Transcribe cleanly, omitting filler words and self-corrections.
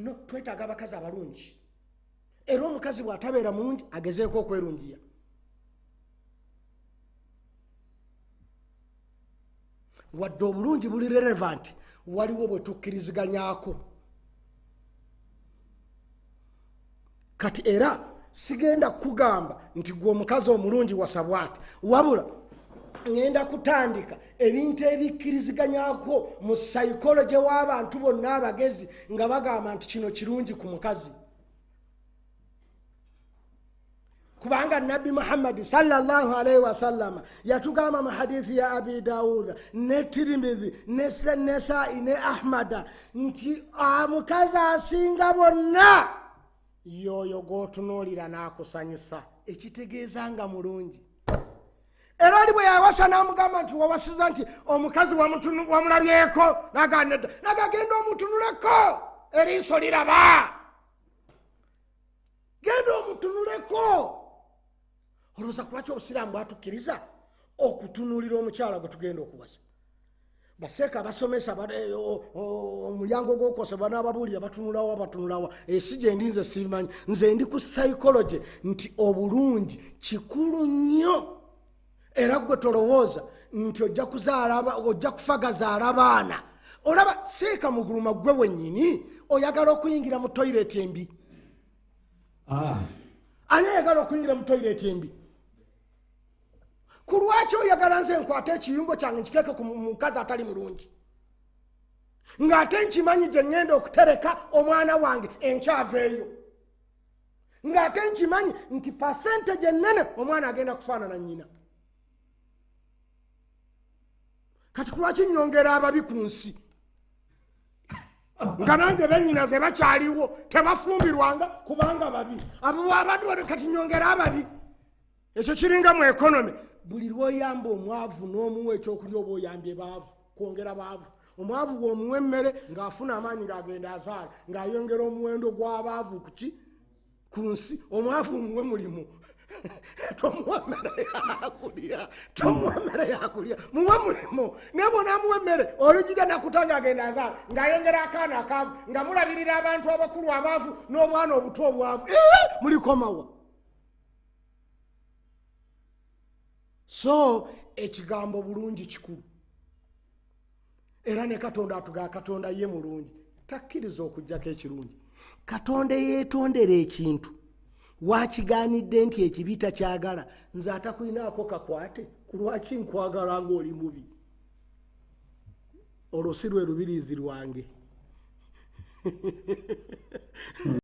no twetaaga abakazi abalungi era omukazi bw'atabeera mulungi agezeeko okwerungiya. Wadde obulungi buli relevant waliwo bwe tukkiriziganyako. Kati era sigenda kugamba nti gwe omukazi omulungi wasabwa ati, wabula ngenda kutandika ebintu ebikkiriziganyako mu psychology w'abantu bonna abagezi nga bagamba nti kino kirungi ku mukazi. Kubanga Nabi Muhammad sallallahu alaihi wasallam yatugamba mu hadithi ya Abi Dawud ne Tirmidhi ne Nasa'i ne Ahmad nti omukazi asinga bonna yoyo gwotunuulira n'akusanyusa, ekitegeeza nga mulungi. Era ali bwe yawasa n'amugamba nti wawasiza nti omukazi wamulabyeko nagagenda omutunuleko eriiso liraba, genda omutunuleko. Olowooza kulwaki obusiraamu bwatukkiriza okutunuulira omukyala gwe tugenda okuwasa? Baseeka basomesa omulyango gw'okwosa banaababuulira batunulawa si gye ndi nze sibimanyi. Nze ndi ku psychology nti obulungi kikulu nnyo, era gwe tolowooza nti ojja kufagazaala abaana. Olaba seeka muguluma gwe wennyini oyagala okuyingira mu toyireti embi. Ani ayagala okuyingira mu toyireti embi? Kulwaki oyagala nze nkwate ekiyungo kyange nkiteeke ku mukazi atali mulungi ng'ate nkimanyi gye ngenda okutereka omwana wange enkyaveeyo, ng'ate nkimanyi nti percentage ennene omwana agenda kufaanana nnyina? Kati kulwaki nnyongera ababi ku nsi nga nange bennyinaze bakyaliwo tebafumbirwanga kubanga babi? Abo abadde kati nnyongera ababi. Ekyo kiringa mu economy. Buli lw'oyamba omwavu n'omuwa ekyokulya oba oyambye baavu, kwongera baavu. Omwavu bw'omuwa emmere ng'afuna amaanyi ng'agenda azaala ng'ayongera omuwendo gw'abaavu ku nsi. Omwavu muwe mulimu. Tomuwa mmere yakulya, muwe mulimu. Naye bw'onaamuwa emmere olugida nakutanga agenda azaala ng'ayongera akaana akaavu nga mulabirira abantu abakulu abaavu n'obwana obuto obwavu. Mulikomawa. So ekigambo bulungi kikulu, era ne Katonda atugaa Katonda ye mulungi takkiriza okujjako ekirungi. Katonda yeetondera ekintu wakigaanidde nti ekibi takyagala, nze atakulinaako kakwate. Kulwaki nkwagala ng'oli mubi? Olwo si lwe lubiriizi lwange.